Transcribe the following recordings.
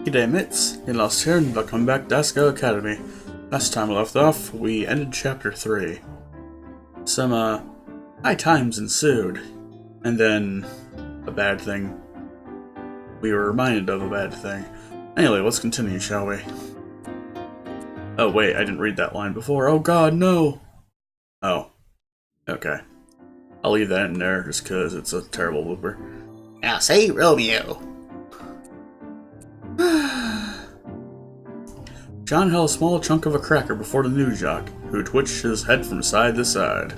G'day mates, get lost here and welcome back to Asagao Academy. Last time we left off, we ended chapter 3. Some, high times ensued, and then a bad thing. We were reminded of a bad thing. Anyway, let's continue, shall we? Oh wait, I didn't read that line before. Oh god, no! Oh. Okay. I'll leave that in there just cause it's a terrible blooper. Now say Romeo. John held a small chunk of a cracker before the news jock, who twitched his head from side to side.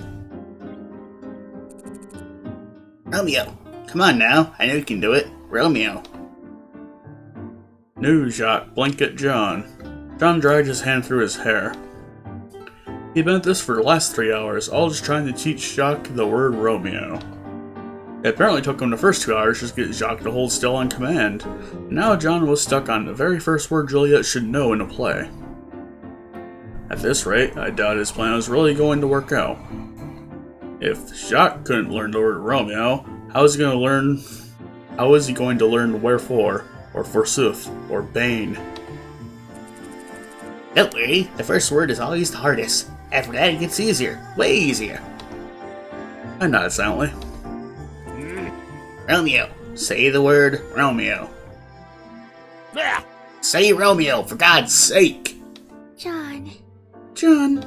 Romeo, come on now. I know you can do it. Romeo. News jock blinked at John. John dragged his hand through his hair. He'd been at this for the last 3 hours, all just trying to teach Jacques the word Romeo. It apparently took him the first 2 hours just to get Jacques to hold still on command. Now John was stuck on the very first word Juliet should know in a play. At this rate, I doubt his plan was really going to work out. If Jacques couldn't learn the word Romeo, how is he going to learn wherefore, or forsooth, or bane? Don't worry, the first word is always the hardest. After that it gets easier. Way easier. I nodded silently. Romeo. Say the word Romeo. Say Romeo, for God's sake. John. John.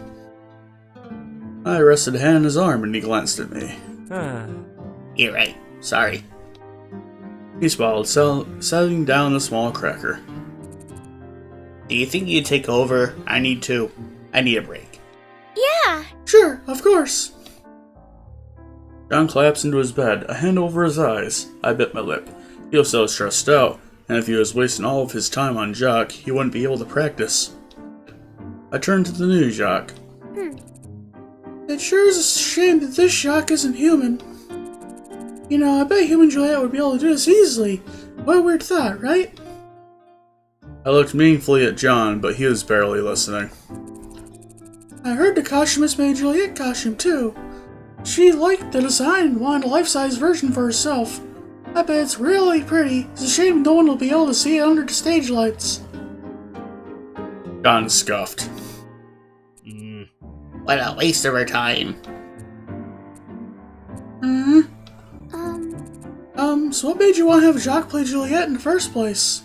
I rested a hand on his arm and he glanced at me. You're right. Sorry. He smiled, setting down the small cracker. Do you think you'd take over? I need a break. Yeah. Sure, of course. John collapsed into his bed, a hand over his eyes. I bit my lip. He was so stressed out, and if he was wasting all of his time on Jacques, he wouldn't be able to practice. I turned to the new Jacques. It sure is a shame that this Jacques isn't human. You know, I bet human Juliet would be able to do this easily. What a weird thought, right? I looked meaningfully at John, but he was barely listening. I heard the costumist made a Juliet costume, too. She liked the design and wanted a life-size version for herself. I bet it's really pretty. It's a shame no one will be able to see it under the stage lights. John scoffed. What a waste of our time. So what made you want to have Jacques play Juliet in the first place?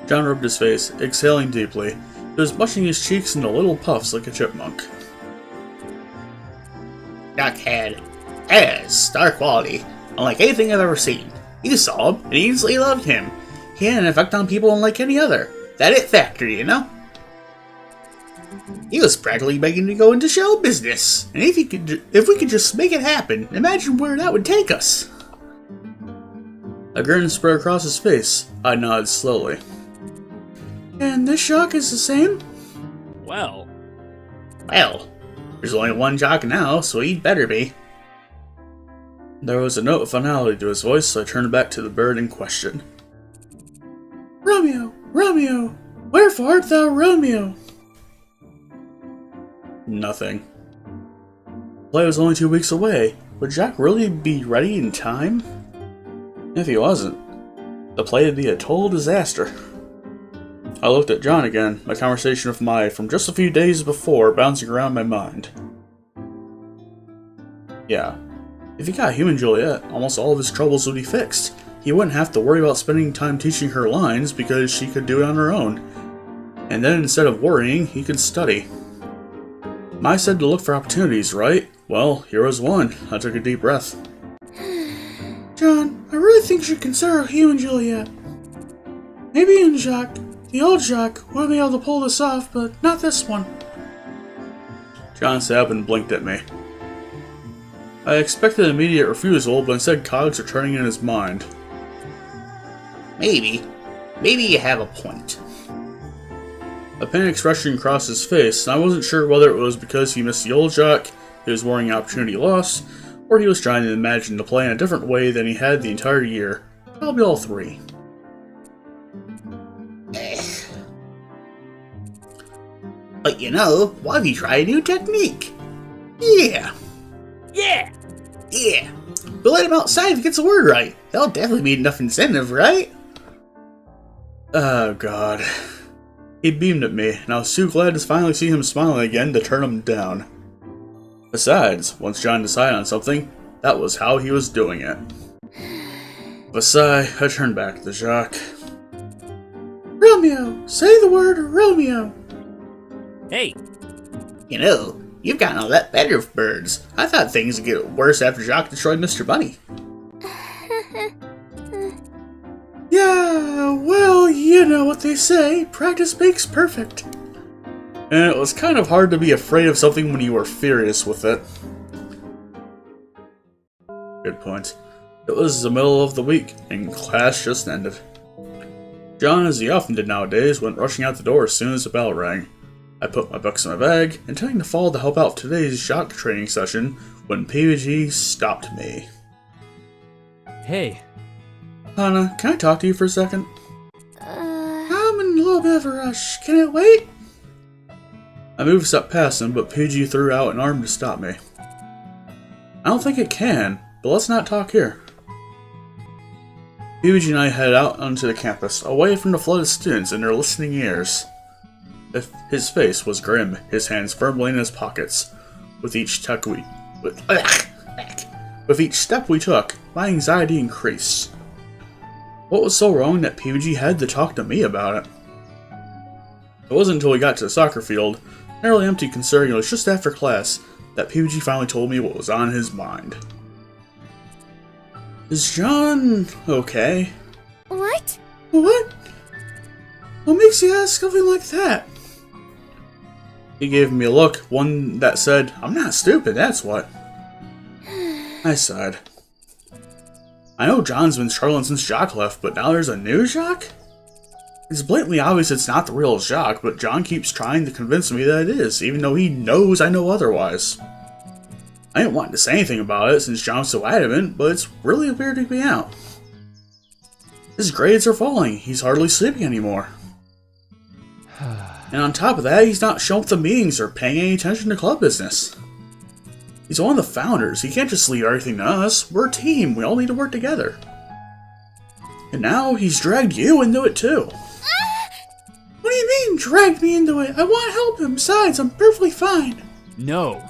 John rubbed his face, exhaling deeply. He was brushing his cheeks into little puffs like a chipmunk. Jacques had star quality, unlike anything I've ever seen. You saw him, and you instantly loved him. He had an effect on people unlike any other. That it factor, you know? He was practically begging to go into show business. And if we could just make it happen, imagine where that would take us. A grin spread across his face. I nodded slowly. And this Jacques is the same? Well, there's only one Jacques now, so he'd better be. There was a note of finality to his voice, so I turned back to the bird in question. Romeo! Romeo! Wherefore art thou Romeo? Nothing. The play was only 2 weeks away. Would Jacques really be ready in time? If he wasn't, the play would be a total disaster. I looked at John again, my conversation with Mai from just a few days before bouncing around my mind. Yeah, if he got human Juliet, almost all of his troubles would be fixed. He wouldn't have to worry about spending time teaching her lines because she could do it on her own. And then instead of worrying, he could study. Mai said to look for opportunities, right? Well, here was one. I took a deep breath. John, I really think you should consider human Juliet. Maybe in Jacques. The old Jacques would be able to pull this off, but not this one. John sat up and blinked at me. I expected an immediate refusal, but instead cogs were turning in his mind. Maybe you have a point. A pain expression crossed his face, and I wasn't sure whether it was because he missed the old Jacques, he was worrying opportunity lost, or he was trying to imagine the play in a different way than he had the entire year. Probably all three. But you know, why don't you try a new technique? Yeah. We'll let him outside if he gets the word right. That'll definitely be enough incentive, right? Oh, God. He beamed at me, and I was too glad to finally see him smiling again to turn him down. Besides, once John decided on something, that was how he was doing it. With a sigh, I turned back to Jacques. Romeo! Say the word Romeo! Hey! You know, you've gotten a lot better with birds. I thought things would get worse after Jacques destroyed Mr. Bunny. Yeah, well, you know what they say. Practice makes perfect. And it was kind of hard to be afraid of something when you were furious with it. Good point. It was the middle of the week, and class just ended. John, as he often did nowadays, went rushing out the door as soon as the bell rang. I put my books in my bag, intending to follow to help out today's shock training session, when PVG stopped me. Hey! Hana, can I talk to you for a second? I'm in a little bit of a rush. Can it wait? I moved a step past him, but PG threw out an arm to stop me. I don't think it can, but let's not talk here. PG and I headed out onto the campus, away from the flood of students and their listening ears. His face was grim, his hands firmly in his pockets. With each step we took, my anxiety increased. What was so wrong that PG had to talk to me about it? It wasn't until we got to the soccer field, nearly empty considering it was just after class, that PG finally told me what was on his mind. Is John okay? What? What? What makes you ask something like that? He gave me a look, one that said, "I'm not stupid, that's what." I sighed. I know John's been struggling since Jacques left, but now there's a new Jacques? It's blatantly obvious it's not the real Jacques, but John keeps trying to convince me that it is, even though he knows I know otherwise. I didn't want to say anything about it since John's so adamant, but it's really weirding me out. His grades are falling, he's hardly sleeping anymore. And on top of that, he's not showing up to meetings or paying any attention to club business. He's one of the founders, he can't just leave everything to us. We're a team, we all need to work together. And now he's dragged you into it too. What do you mean, dragged me into it? I want to help him. Besides, I'm perfectly fine. No!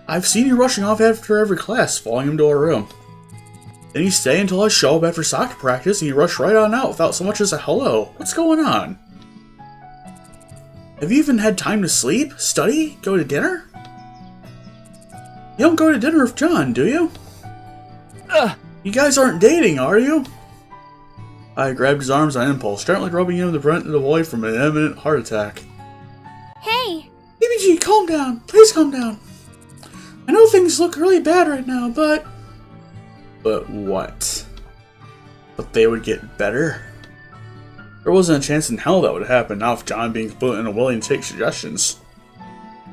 I've seen you rushing off after every class, following him to our room. Then you stay until I show up after soccer practice and you rush right on out without so much as a hello. What's going on? Have you even had time to sleep, study, go to dinner? You don't go to dinner with John, do you? You guys aren't dating, are you? I grabbed his arms on impulse, gently rubbing him to prevent the boy from an imminent heart attack. Hey! BBG, calm down. Please calm down. I know things look really bad right now, but... But what? But they would get better? There wasn't a chance in hell that would happen, not with John being completely unwilling to take suggestions.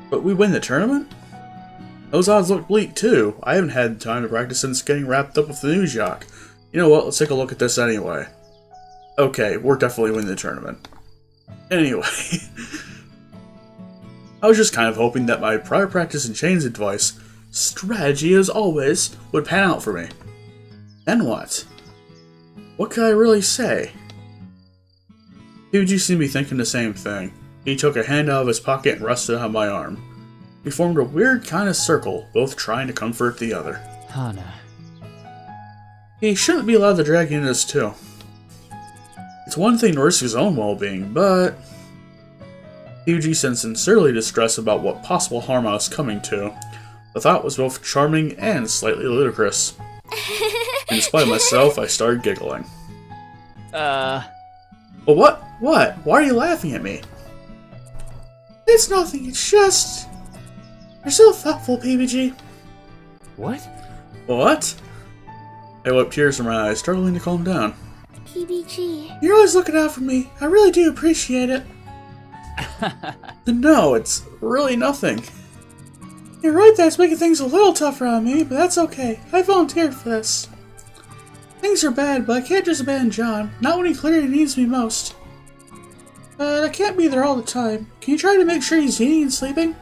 But we win the tournament? Those odds look bleak too. I haven't had time to practice since getting wrapped up with the new Jacques. You know what, let's take a look at this anyway. Okay, we're definitely winning the tournament. Anyway. I was just kind of hoping that my prior practice and Shane's advice, strategy as always, would pan out for me. Then what? What could I really say? PG seemed to be thinking the same thing. He took a hand out of his pocket and rested on my arm. We formed a weird kind of circle, both trying to comfort the other. Hana. He shouldn't be allowed to drag you into this too. It's one thing to risk his own well-being, but... PG seemed sincerely distressed about what possible harm I was coming to. The thought was both charming and slightly ludicrous. In spite of myself, I started giggling. Well, what? What? Why are you laughing at me? It's nothing, it's just... You're so thoughtful, PBG. What? What? I wiped tears from my eyes, struggling to calm down. PBG. You're always looking out for me. I really do appreciate it. No, it's really nothing. You're right that it's making things a little tougher on me, but that's okay. I volunteered for this. Things are bad, but I can't just abandon John. Not when he clearly needs me most. But I can't be there all the time. Can you try to make sure he's eating and sleeping?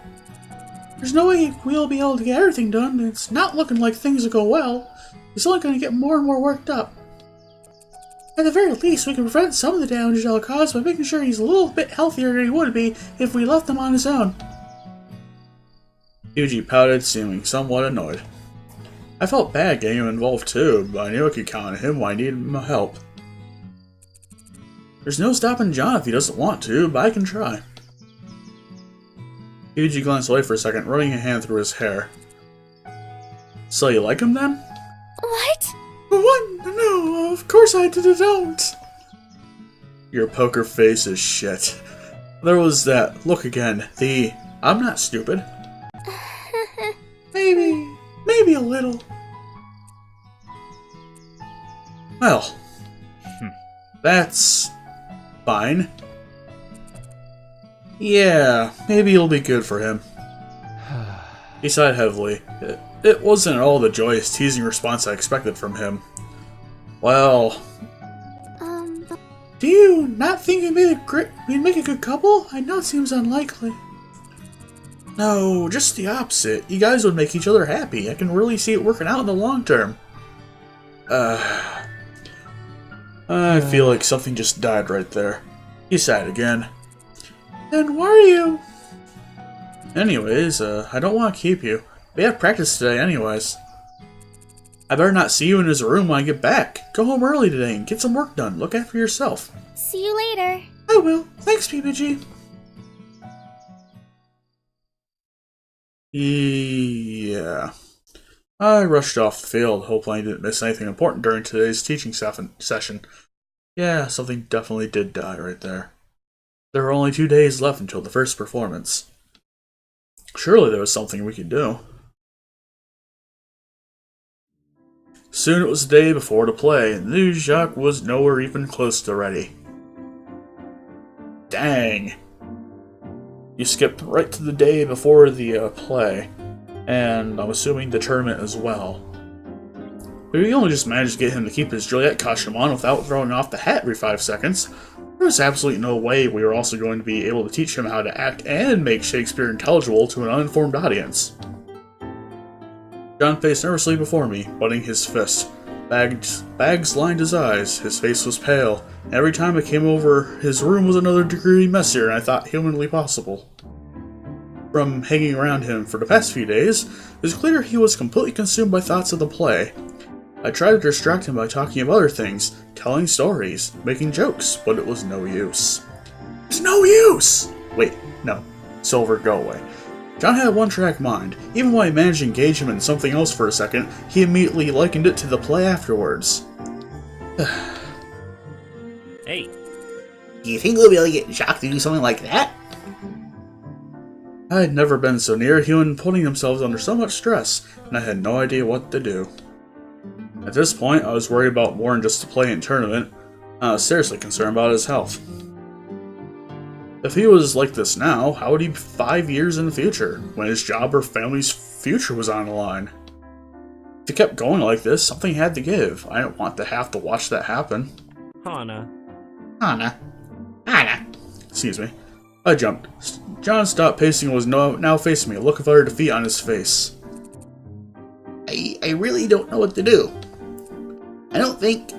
There's no way we'll be able to get everything done, and it's not looking like things will go well. He's only going to get more and more worked up. At the very least, we can prevent some of the damage they'll cause by making sure he's a little bit healthier than he would be if we left him on his own. Yuji pouted, seeming somewhat annoyed. I felt bad getting him involved too, but I knew I could count on him when I needed my help. There's no stopping John if he doesn't want to, but I can try. Yuji glanced away for a second, running a hand through his hair. So you like him then? What? What? No, of course I don't. Your poker face is shit. There was that look again, I'm not stupid. Maybe a little. Well, that's fine. Yeah, maybe it'll be good for him. He sighed heavily. It wasn't at all the joyous, teasing response I expected from him. Well... Do you not think we'd make a good couple? I know it seems unlikely. No, just the opposite. You guys would make each other happy. I can really see it working out in the long term. I feel like something just died right there. He sighed again. Then why are you... Anyways, I don't want to keep you. We have practice today anyways. I better not see you in his room when I get back. Go home early today and get some work done. Look after yourself. See you later. I will. Thanks, PBG. Yeah. I rushed off the field, hoping I didn't miss anything important during today's teaching session. Yeah, something definitely did die right there. There were only 2 days left until the first performance. Surely there was something we could do. Soon it was the day before the play, and the new Jacques was nowhere even close to ready. Dang. You skipped right to the day before the play, and I'm assuming the tournament as well. We only just managed to get him to keep his HEUGH-liet costume on without throwing off the hat every 5 seconds. There was absolutely no way we were also going to be able to teach him how to act and make Shakespeare intelligible to an uninformed audience. John paced nervously before me, butting his fist. Bags lined his eyes, his face was pale, and every time I came over, his room was another degree messier than I thought humanly possible. From hanging around him for the past few days, it was clear he was completely consumed by thoughts of the play. I tried to distract him by talking of other things, telling stories, making jokes, but it was no use. It's no use! Wait, no. Silver, go away. John had a one-track mind. Even when I managed to engage him in something else for a second, he immediately likened it to the play afterwards. Hey. Do you think we'll be able to get Jacques to do something like that? I had never been so near a human putting themselves under so much stress, and I had no idea what to do. At this point, I was worried about more than just the play and tournament. I was seriously concerned about his health. If he was like this now, how would he be 5 years in the future, when his job or family's future was on the line? If he kept going like this, something had to give. I didn't want to have to watch that happen. Hana. Excuse me. I jumped. John stopped pacing and was now facing me, a look of utter defeat on his face. I really don't know what to do. I don't think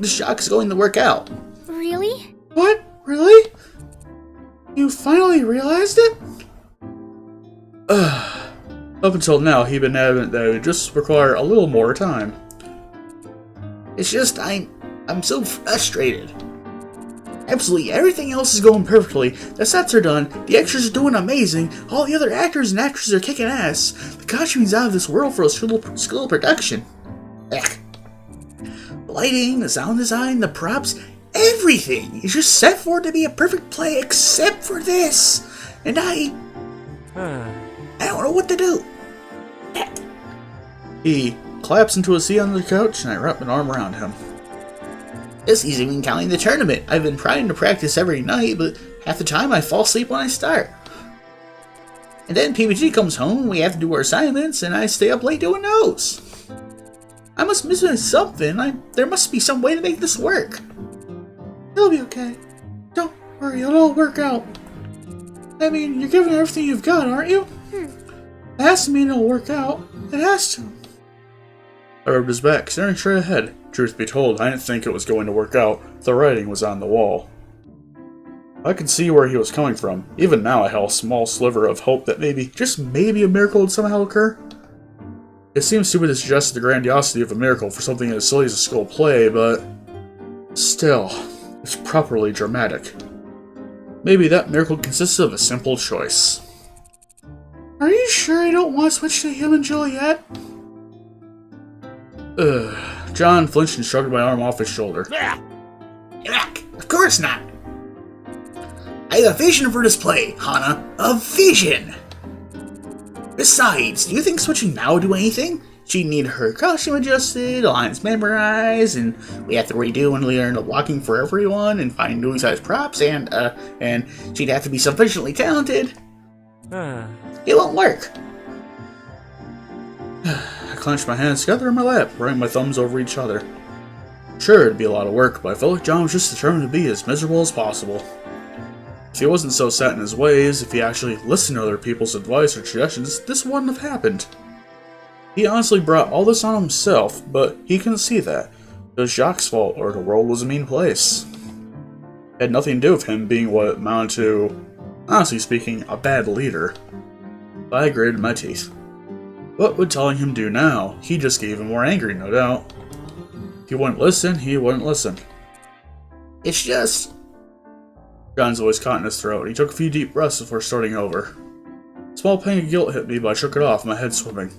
the shock's going to work out. Really? What? Really? You finally realized it? Up until now, he'd been adamant that it would just require a little more time. It's just I'm so frustrated. Absolutely everything else is going perfectly. The sets are done, the extras are doing amazing, all the other actors and actresses are kicking ass. The costuming's out of this world for a skill production. Ugh. The lighting, the sound design, the props, everything is just set for it to be a perfect play except for this. And I don't know what to do. Heck. He collapsed into a seat on the couch, and I wrapped an arm around him. This isn't even counting the tournament. I've been trying to practice every night, but half the time I fall asleep when I start. And then PBG comes home, and we have to do our assignments, and I stay up late doing those. I must miss something. There must be some way to make this work. It'll be okay. Don't worry, it'll all work out. I mean, you're giving everything you've got, aren't you? It has to mean it'll work out. It has to. I rubbed his back, staring straight ahead. Truth be told, I didn't think it was going to work out. The writing was on the wall. I could see where he was coming from. Even now I held a small sliver of hope that maybe, just maybe, a miracle would somehow occur. It seems stupid to suggest the grandiosity of a miracle for something as silly as a school play, but still, it's properly dramatic. Maybe that miracle consists of a simple choice. Are you sure I don't want to switch to him and Juliet? John flinched and shrugged my arm off his shoulder. Yuck, of course not. I have a vision for this play, Hana. A vision! Besides, do you think switching now would do anything? She'd need her costume adjusted, lines memorized, and we have to redo and learn walking for everyone and find new size props, and she'd have to be sufficiently talented. It won't work. I clenched my hands together in my lap, running my thumbs over each other. Sure, it'd be a lot of work, but I felt like John was just determined to be as miserable as possible. If he wasn't so set in his ways, if he actually listened to other people's advice or suggestions, this wouldn't have happened. He honestly brought all this on himself, but he couldn't see that. It was Jacques' fault, or the world was a mean place. It had nothing to do with him being what amounted to, honestly speaking, a bad leader. But I gritted my teeth. What would telling him do now? He just gave him more angry, no doubt. If he wouldn't listen, he wouldn't listen. It's just... John's voice caught in his throat. He took a few deep breaths before starting over. A small pang of guilt hit me, but I shook it off, my head swimming.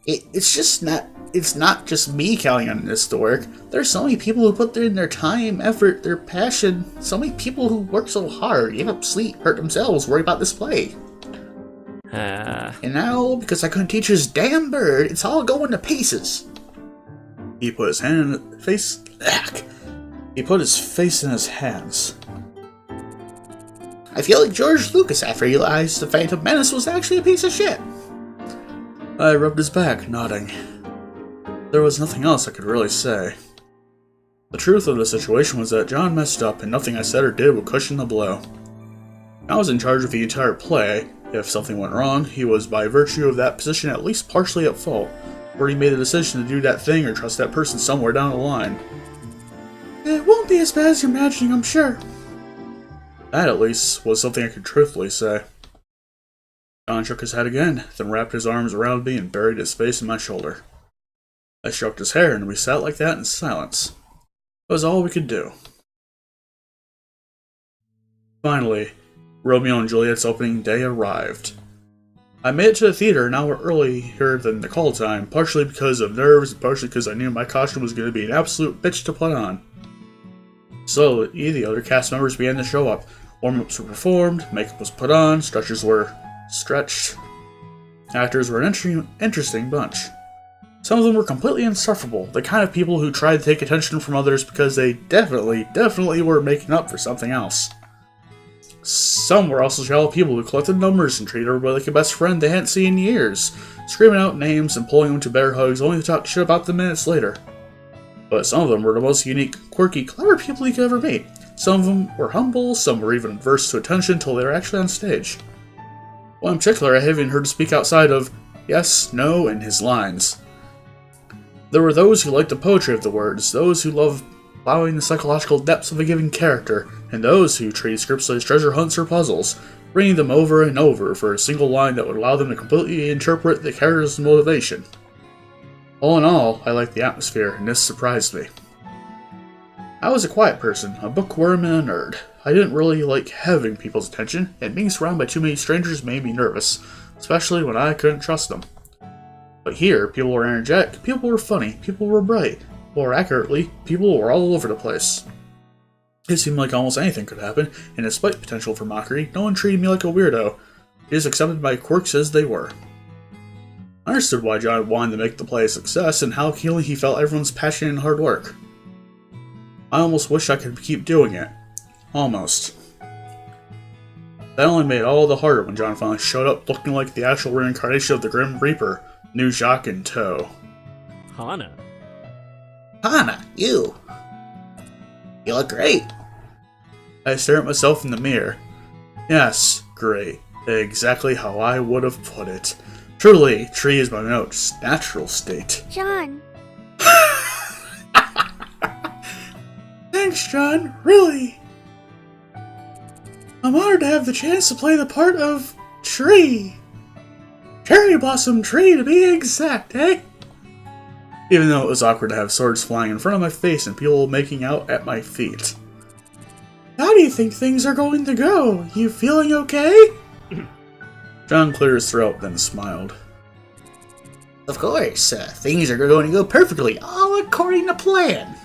It's not just me counting on this to work. There's so many people who put in their time, effort, their passion. So many people who work so hard, give up sleep, hurt themselves, worry about this play. And now, because I couldn't teach his damn bird, it's all going to pieces. He put his hand in his face. He put his face in his hands. I feel like George Lucas after he realized the Phantom Menace was actually a piece of shit. I rubbed his back, nodding. There was nothing else I could really say. The truth of the situation was that John messed up, and nothing I said or did would cushion the blow. I was in charge of the entire play. If something went wrong, he was by virtue of that position at least partially at fault, or he made a decision to do that thing or trust that person somewhere down the line. It won't be as bad as you're imagining, I'm sure. That, at least, was something I could truthfully say. John shook his head again, then wrapped his arms around me and buried his face in my shoulder. I stroked his hair, and we sat like that in silence. It was all we could do. Finally, Romeo and Juliet's opening day arrived. I made it to the theater an hour earlier than the call time, partially because of nerves and partially because I knew my costume was going to be an absolute bitch to put on. Slowly, the other cast members began to show up. Warm-ups were performed, makeup was put on, stretchers were stretched. Actors were an interesting bunch. Some of them were completely insufferable, the kind of people who tried to take attention from others because they definitely were making up for something else. Some were also shallow people who collected numbers and treated everybody like a best friend they hadn't seen in years, screaming out names and pulling them to bear hugs only to talk shit about them minutes later. But some of them were the most unique, quirky, clever people you could ever meet. Some of them were humble, some were even averse to attention until they were actually on stage. One in particular I haven't even heard speak outside of yes, no, and his lines. There were those who liked the poetry of the words, those who loved plowing the psychological depths of a given character, and those who treated scripts as treasure hunts or puzzles, reading them over and over for a single line that would allow them to completely interpret the character's motivation. All in all, I liked the atmosphere, and this surprised me. I was a quiet person, a bookworm and a nerd. I didn't really like having people's attention, and being surrounded by too many strangers made me nervous, especially when I couldn't trust them. But here, people were energetic, people were funny, people were bright. More accurately, people were all over the place. It seemed like almost anything could happen, and despite potential for mockery, no one treated me like a weirdo. They just accepted my quirks as they were. I understood why John wanted to make the play a success, and how keenly he felt everyone's passion and hard work. I almost wish I could keep doing it. Almost. That only made it all the harder when John finally showed up looking like the actual reincarnation of the Grim Reaper, new Jacques in tow. Hana. Hana, you look great. I stared at myself in the mirror. Yes, great. Exactly how I would have put it. Truly, tree is my most natural state. John. Thanks, John. Really. I'm honored to have the chance to play the part of Tree. Cherry Blossom Tree, to be exact, eh? Even though it was awkward to have swords flying in front of my face and people making out at my feet. How do you think things are going to go? You feeling okay? John cleared his throat, then smiled. Of course, things are going to go perfectly, all according to plan.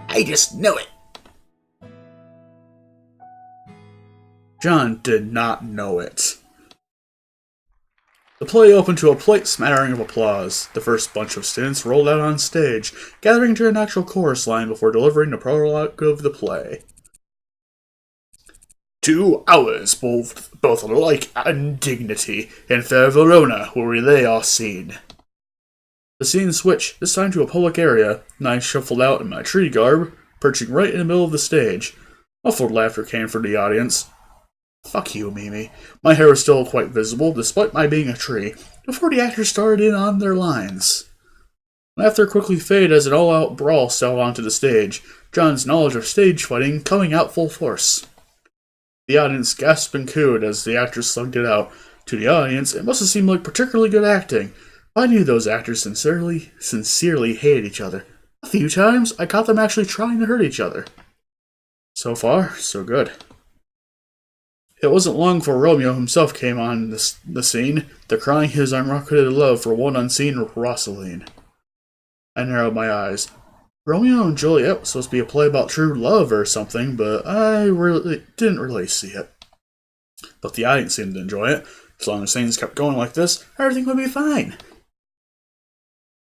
I just know it. John did not know it. The play opened to a polite smattering of applause. The first bunch of students rolled out on stage, gathering to an actual chorus line before delivering the prologue of the play. 2 hours, both alike and dignity, in fair Verona, where we lay our scene. The scene switched, this time to a public area, and I shuffled out in my tree garb, perching right in the middle of the stage. Muffled laughter came from the audience. Fuck you, Mimi. My hair was still quite visible, despite my being a tree, before the actors started in on their lines. Laughter quickly faded as an all-out brawl stole onto the stage, John's knowledge of stage fighting coming out full force. The audience gasped and cooed as the actors slugged it out. To the audience, it must have seemed like particularly good acting. I knew those actors sincerely hated each other. A few times, I caught them actually trying to hurt each other. So far, so good. It wasn't long before Romeo himself came on the scene, decrying his unrequited love for one unseen Rosaline. I narrowed my eyes. Romeo and Juliet was supposed to be a play about true love or something, but I didn't really see it. But the audience seemed to enjoy it. As long as things kept going like this, everything would be fine.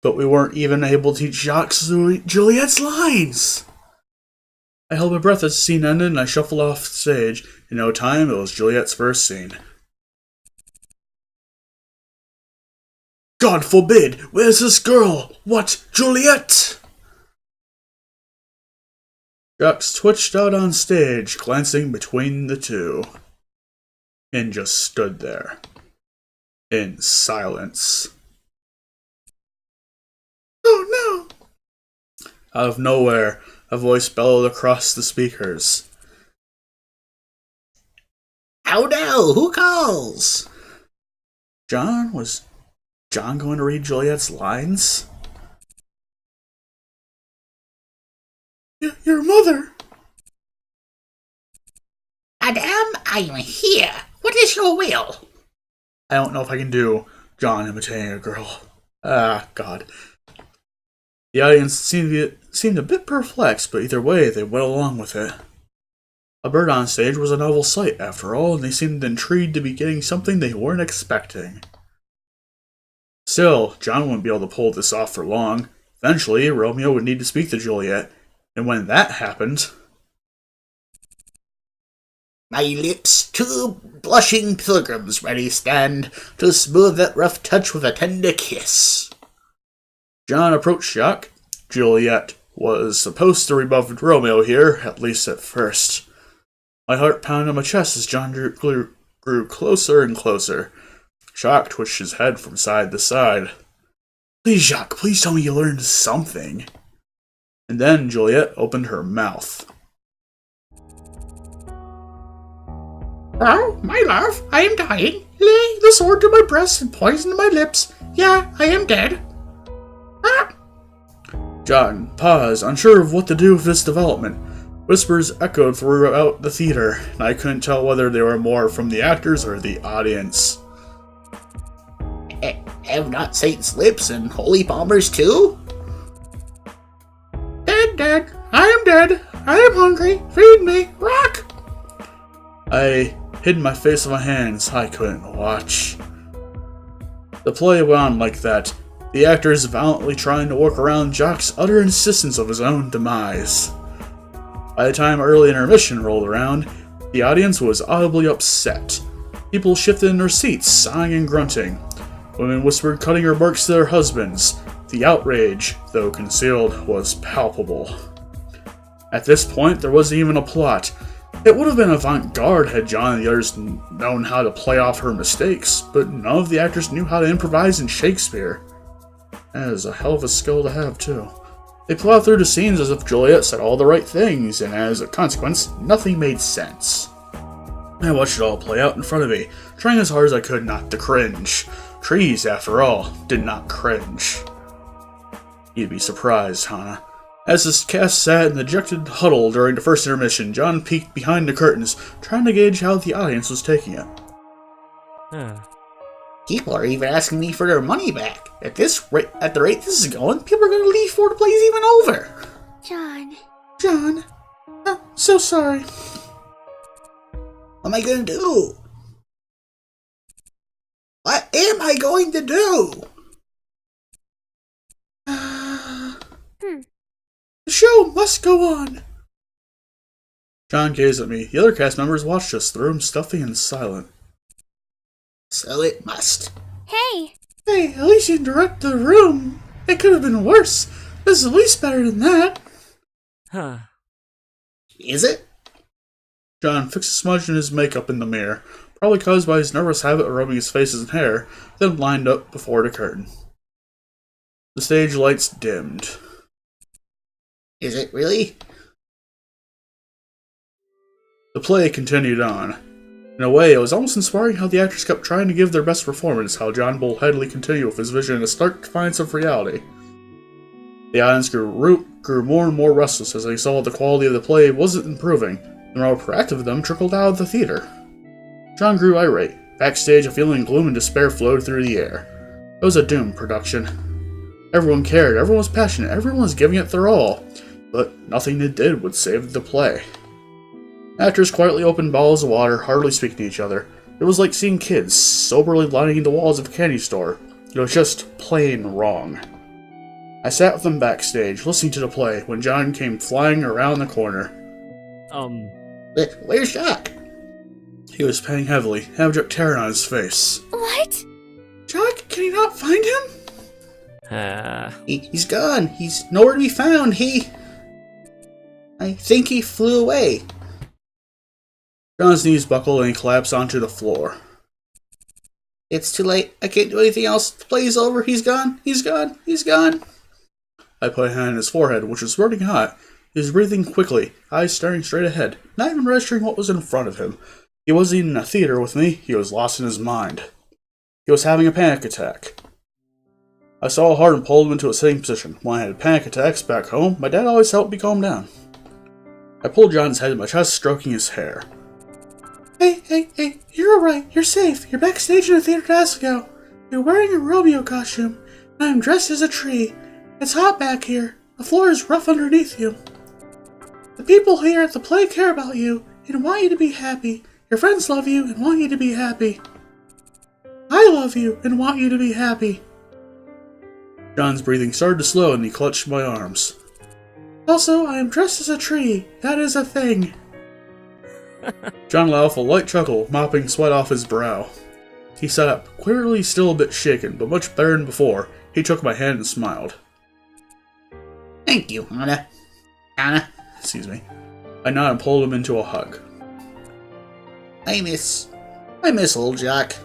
But we weren't even able to teach Jacques Juliet's lines! I held my breath as the scene ended and I shuffled off stage. In no time, it was Juliet's first scene. God forbid! Where's this girl? What? Juliet? Jacques twitched out on stage, glancing between the two. And just stood there. In silence. Oh no! Out of nowhere, a voice bellowed across the speakers. How now? Who calls? John? Was John going to read Juliet's lines? Your mother! Madame, I am here. What is your will? I don't know if I can do John imitating a girl. Ah, God. The audience seemed a bit perplexed, but either way, they went along with it. A bird on stage was a novel sight, after all, and they seemed intrigued to be getting something they weren't expecting. Still, John wouldn't be able to pull this off for long. Eventually, Romeo would need to speak to Juliet, and when that happened... My lips, 2 blushing pilgrims ready stand, to smooth that rough touch with a tender kiss. John approached Jacques. Juliet was supposed to rebuff Romeo here, at least at first. My heart pounded on my chest as John grew closer and closer. Jacques twitched his head from side to side. Please, Jacques, please tell me you learned something. And then Juliet opened her mouth. Oh, my love, I am dying. Lay the sword to my breast and poison my lips. Yeah, I am dead. Ah! John paused, unsure of what to do with this development. Whispers echoed throughout the theater, and I couldn't tell whether they were more from the actors or the audience. Have not Satan's lips and holy palmers too? Dead. I am dead. I am hungry. Feed me. Rock! I hid my face in my hands. I couldn't watch. The play went on like that, the actors valiantly trying to work around Jacques' utter insistence of his own demise. By the time early intermission rolled around, the audience was audibly upset. People shifted in their seats, sighing and grunting. Women whispered cutting remarks to their husbands. The outrage, though concealed, was palpable. At this point, there wasn't even a plot. It would have been avant-garde had John and the others known how to play off her mistakes, but none of the actors knew how to improvise in Shakespeare. That is a hell of a skill to have, too. They plowed through the scenes as if HEUGH-liet said all the right things, and as a consequence, nothing made sense. I watched it all play out in front of me, trying as hard as I could not to cringe. Trees, after all, did not cringe. You'd be surprised, Hana. As this cast sat in the dejected huddle during the first intermission, John peeked behind the curtains, trying to gauge how the audience was taking it. People are even asking me for their money back. At the rate this is going, people are going to leave before the play's even over. John, So sorry. What am I going to do? What am I going to do? The show must go on! John gazed at me. The other cast members watched us, the room stuffy and silent. So it must. hey! Hey, at least you direct the room. It could have been worse. This is at least better than that. Huh. Is it? John fixed a smudge in his makeup in the mirror, probably caused by his nervous habit of rubbing his face and hair, then lined up before the curtain. The stage lights dimmed. Is it really? The play continued on. In a way, it was almost inspiring how the actors kept trying to give their best performance, how John bullheadedly continued with his vision in a stark defiance of reality. The audience grew more and more restless as they saw the quality of the play wasn't improving. The more proactive of them trickled out of the theater. John grew irate. Backstage, a feeling of gloom and despair flowed through the air. It was a doomed production. Everyone cared, everyone was passionate, everyone was giving it their all, but nothing they did would save the play. Actors quietly opened bottles of water, hardly speaking to each other. It was like seeing kids soberly lining the walls of a candy store. It was just plain wrong. I sat with them backstage, listening to the play, when John came flying around the corner. Where's Jacques? He was panting heavily, abject terror on his face. What? Jacques, can you not find him? He's gone. He's nowhere to be found. I think he flew away. John's knees buckled and he collapsed onto the floor. It's too late. I can't do anything else. The play's over. He's gone. He's gone. He's gone. I put a hand on his forehead, which was burning hot. He was breathing quickly, eyes staring straight ahead, not even registering what was in front of him. He wasn't even in a theater with me. He was lost in his mind. He was having a panic attack. I saw hard and pulled him into a sitting position. When I had panic attacks back home, my dad always helped me calm down. I pulled John's head in my chest, stroking his hair. Hey, you're alright. You're safe. You're backstage in the theater at Asagao. You're wearing a Romeo costume, and I'm dressed as a tree. It's hot back here. The floor is rough underneath you. The people here at the play care about you and want you to be happy. Your friends love you and want you to be happy. I love you and want you to be happy. John's breathing started to slow and he clutched my arms. Also, I am dressed as a tree. That is a thing. John let off a light chuckle, mopping sweat off his brow. He sat up, queerly still a bit shaken, but much better than before. He took my hand and smiled. Thank you, Hana. Hana. Excuse me. I nodded and pulled him into a hug. I miss little Jacques.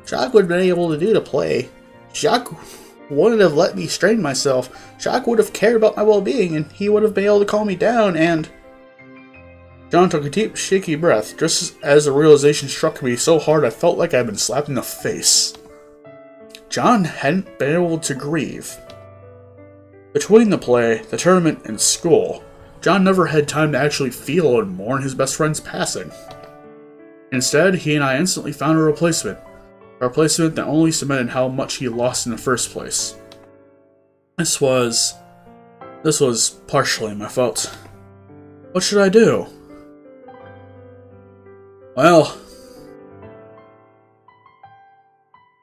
Jacques would have been able to do the play. Jacques wouldn't have let me strain myself. Jacques would have cared about my well-being, and he would have been able to calm me down, and... John took a deep, shaky breath, just as the realization struck me so hard I felt like I had been slapped in the face. John hadn't been able to grieve. Between the play, the tournament, and school, John never had time to actually feel and mourn his best friend's passing. Instead, he and I instantly found a replacement that only cemented how much he lost in the first place. This was partially my fault. What should I do? Well,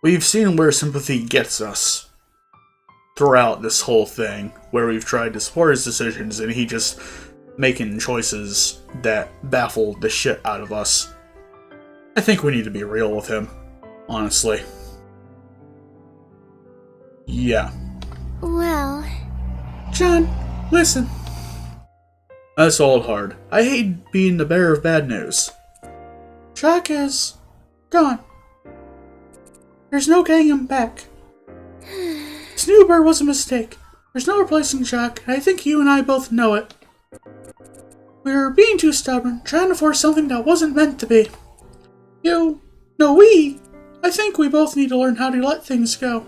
we've seen where sympathy gets us throughout this whole thing, where we've tried to support his decisions and he just making choices that baffle the shit out of us. I think we need to be real with him, honestly. Yeah. Well... John, listen. I swallowed hard. I hate being the bearer of bad news. Jacques is gone. There's no getting him back. Snoober was a mistake. There's no replacing Jack, and I think you and I both know it. We were being too stubborn, trying to force something that wasn't meant to be. I think we both need to learn how to let things go.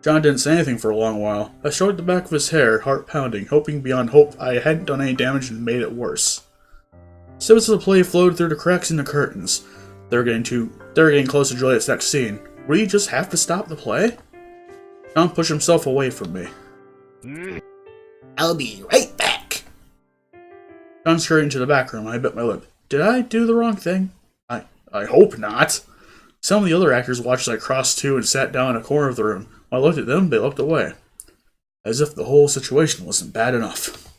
John didn't say anything for a long while. I stroked the back of his hair, heart pounding, hoping beyond hope I hadn't done any damage and made it worse. Snippets of the play flowed through the cracks in the curtains. They're getting close to Juliet's next scene. Will you just have to stop the play? John pushed himself away from me. I'll be right back. John scurried into the back room. I bit my lip. Did I do the wrong thing? I hope not. Some of the other actors watched as I crossed to and sat down in a corner of the room. When I looked at them, they looked away. As if the whole situation wasn't bad enough.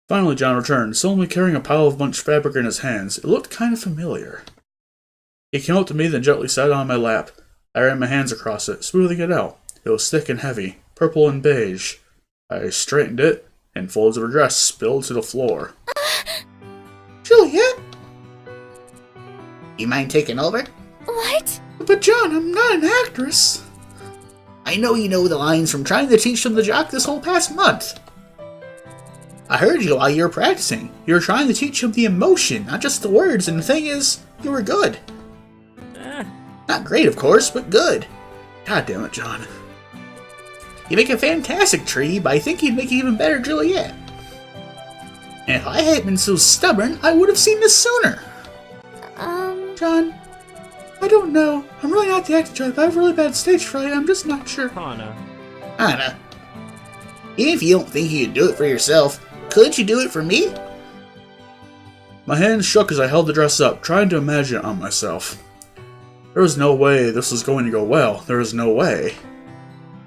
Finally, John returned, solemnly carrying a pile of bunched fabric in his hands. It looked kind of familiar. He came up to me, then gently sat on my lap. I ran my hands across it, smoothing it out. It was thick and heavy, purple and beige. I straightened it, and folds of her dress spilled to the floor. Juliet? You mind taking over? What? But John, I'm not an actress. I know you know the lines from trying to teach them the jock this whole past month. I heard you while you were practicing. You were trying to teach him the emotion, not just the words, and the thing is, you were good. Not great, of course, but good. God damn it, John. You make a fantastic tree, but I think you'd make an even better Juliet. And if I hadn't been so stubborn, I would have seen this sooner. John, I don't know. I'm really not the acting type. I have really bad stage fright. I'm just not sure. Anna, even if you don't think you could do it for yourself, couldn't you do it for me? My hands shook as I held the dress up, trying to imagine it on myself. There was no way this was going to go well. There was no way.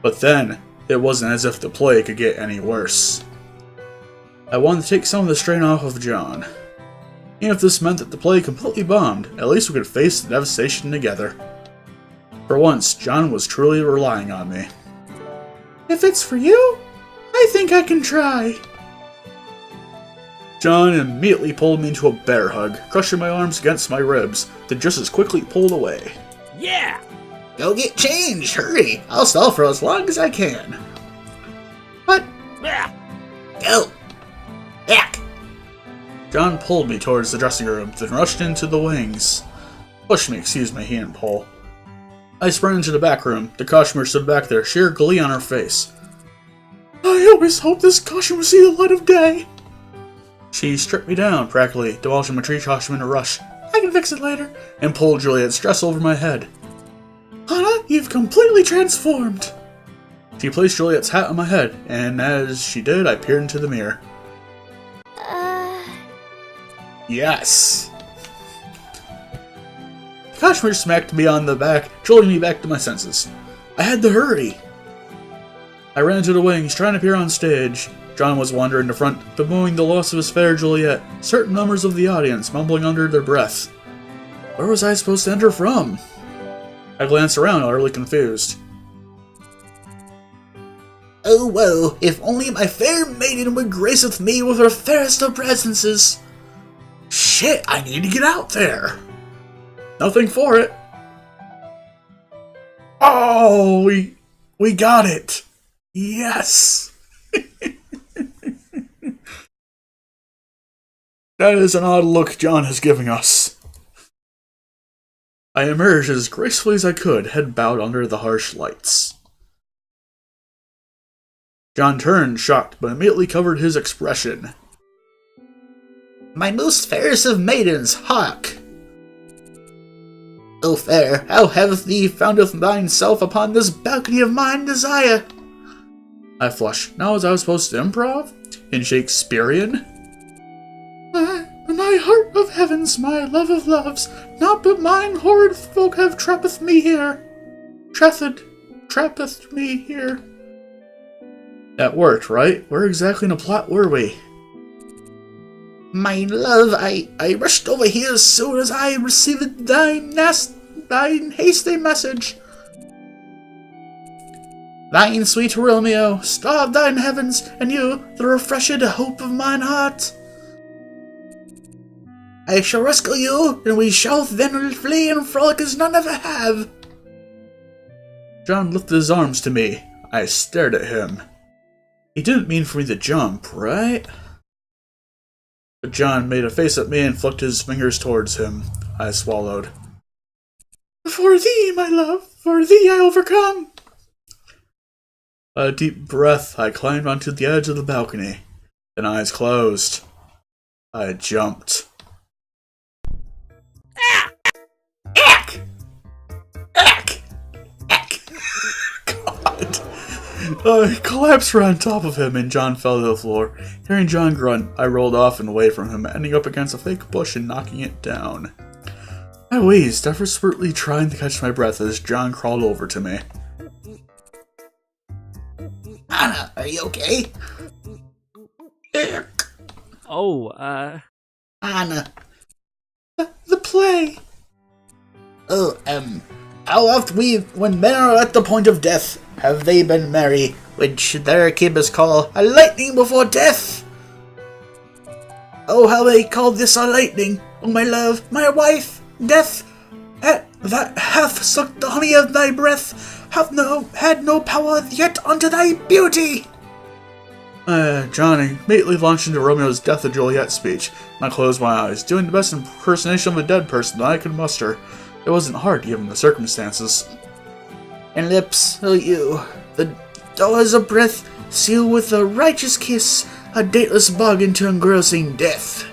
But then, it wasn't as if the play could get any worse. I wanted to take some of the strain off of John. Even if this meant that the play completely bombed, at least we could face the devastation together. For once, John was truly relying on me. If it's for you, I think I can try. John immediately pulled me into a bear hug, crushing my arms against my ribs, then just as quickly pulled away. Yeah! Go get changed, hurry! I'll stall for as long as I can. But... Go! Back! John pulled me towards the dressing room, then rushed into the wings. Pushed me, excuse me, he didn't pull. I sprinted into the back room. The costumer stood back there, sheer glee on her face. I always hope this costume will see the light of day. She stripped me down, practically, demolishing my tree costume in a rush. I can fix it later. And pulled Juliet's dress over my head. Hannah, you've completely transformed. She placed Juliet's hat on my head, and as she did, I peered into the mirror. Yes! The costumer smacked me on the back, jolting me back to my senses. I had to hurry! I ran to the wings, trying to appear on stage. John was wandering the front, bemoaning the loss of his fair Juliet, certain members of the audience mumbling under their breath. Where was I supposed to enter from? I glanced around, utterly confused. Oh woe, if only my fair maiden would graceth me with her fairest of presences! Shit, I need to get out there! Nothing for it. Oh, we got it! Yes! That is an odd look John is giving us. I emerged as gracefully as I could, head bowed under the harsh lights. John turned, shocked, but immediately covered his expression. My most fairest of maidens, HEUGH! O fair, how haveth thee foundeth thine self upon this balcony of mine desire? I flushed. Now was I supposed to improv? In Shakespearean? My heart of heavens, my love of loves, not but mine horrid folk have trappeth me here. Trappeth me here. That worked, right? Where exactly in the plot were we? My love, I rushed over here as soon as I received thine hasty message. Thine sweet Romeo, star of thine heavens, and you, the refreshed hope of mine heart. I shall rescue you, and we shall then flee and frolic as none ever have. John lifted his arms to me. I stared at him. He didn't mean for me to jump, right? But John made a face at me and flicked his fingers towards him. I swallowed. For thee, my love, for thee I overcome. A deep breath, I climbed onto the edge of the balcony. Then eyes closed. I jumped. Ack! Ack! Ack! God. I collapsed right on top of him and John fell to the floor. Hearing John grunt, I rolled off and away from him, ending up against a fake bush and knocking it down. I wheezed, desperately trying to catch my breath as John crawled over to me. Anna, are you okay? Oh, Anna. The play. Oh, how oft when men are at the point of death, have they been merry, which their Kibbas call a lightning before death? Oh, how they call this a lightning, oh my love, my wife, death, that hath sucked the honey of thy breath, had no power yet unto thy beauty. John immediately launched into Romeo's Death of Juliet speech, and I closed my eyes, doing the best impersonation of a dead person that I could muster. It wasn't hard given the circumstances. And lips, oh you, the doors of breath, seal with a righteous kiss, a dateless bargain to engrossing death.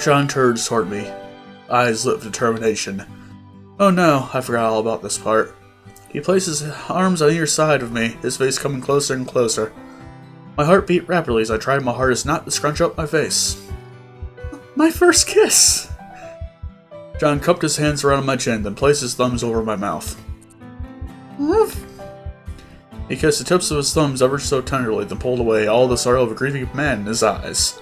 John turns toward me, eyes lit with determination. Oh no, I forgot all about this part. He placed his arms on either side of me, his face coming closer and closer. My heart beat rapidly as I tried my hardest not to scrunch up my face. My first kiss! John cupped his hands around my chin, then placed his thumbs over my mouth. He kissed the tips of his thumbs ever so tenderly, then pulled away all the sorrow of a grieving man in his eyes.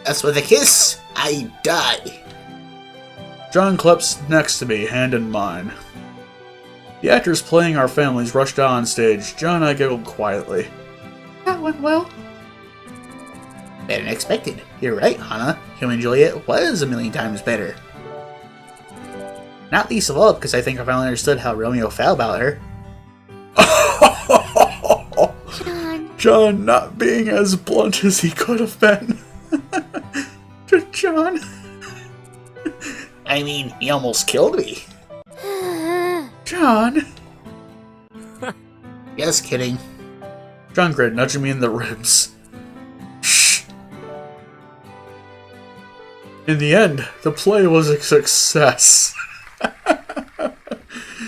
As with a kiss, I die. John claps next to me, hand in mine. The actors playing our families rushed out on stage. John and I giggled quietly. That went well. Better than expected. You're right, Hannah. Hugh and Juliet was a million times better. Not least of all because I think I finally understood how Romeo felt about her. John. John not being as blunt as he could have been. John. I mean, he almost killed me. John. Just kidding. John grinned, nudging me in the ribs. Shh. In the end, the play was a success.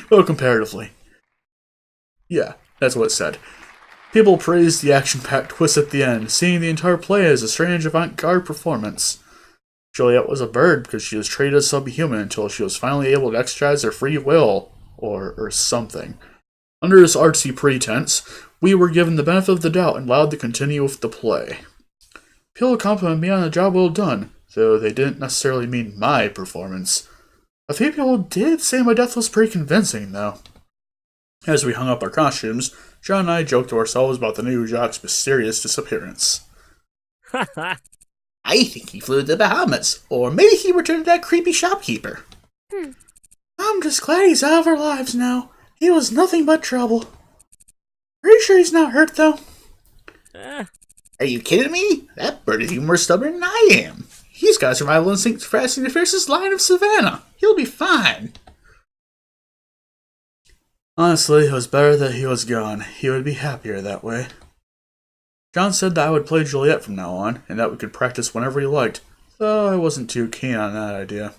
Well, comparatively. Yeah, that's what it said. People praised the action-packed twist at the end, seeing the entire play as a strange avant-garde performance. Juliet was a bird because she was treated as subhuman until she was finally able to exercise her free will, or something. Under this artsy pretense, we were given the benefit of the doubt and allowed to continue with the play. People complimented me on a job well done, though they didn't necessarily mean my performance. A few people did say my death was pretty convincing, though. As we hung up our costumes, John and I joked to ourselves about the new Jacques' mysterious disappearance. I think he flew to the Bahamas, or maybe he returned to that creepy shopkeeper. I'm just glad he's out of our lives now. He was nothing but trouble. Pretty sure he's not hurt, though. Are you kidding me? That bird is even more stubborn than I am. He's got a survival instinct faster than the fiercest lion of savannah. He'll be fine. Honestly, it was better that he was gone. He would be happier that way. John said that I would play Juliet from now on, and that we could practice whenever he liked, though I wasn't too keen on that idea.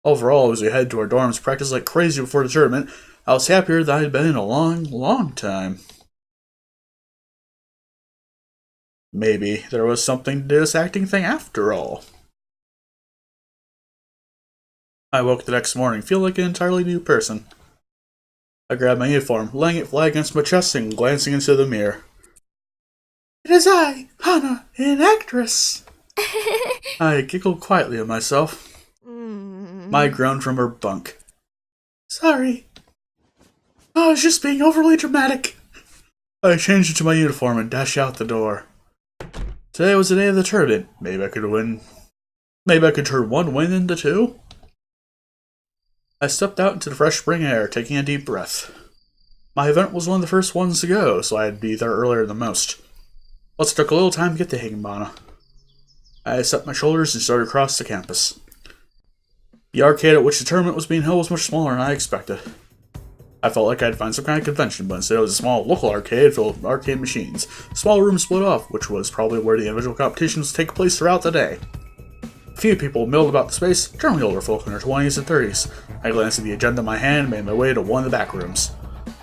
Overall, as we headed to our dorms, practiced like crazy before the tournament, I was happier than I had been in a long, long time. Maybe there was something to this acting thing after all. I woke the next morning feeling like an entirely new person. I grabbed my uniform, laying it flat against my chest and glancing into the mirror. It is I, Hannah, an actress. I giggled quietly at myself. I groaned from her bunk. Sorry. I was just being overly dramatic. I changed into my uniform and dashed out the door. Today was the day of the tournament. Maybe I could win. Maybe I could turn one win into two? I stepped out into the fresh spring air, taking a deep breath. My event was one of the first ones to go, so I had to be there earlier than most. Plus, it took a little time to get to Higginbana. I set my shoulders and started across the campus. The arcade at which the tournament was being held was much smaller than I expected. I felt like I'd find some kind of convention, but instead it was a small local arcade filled with arcade machines. A small room split off, which was probably where the individual competitions take place throughout the day. A few people milled about the space, generally older folk in their 20s and 30s. I glanced at the agenda in my hand and made my way to one of the back rooms.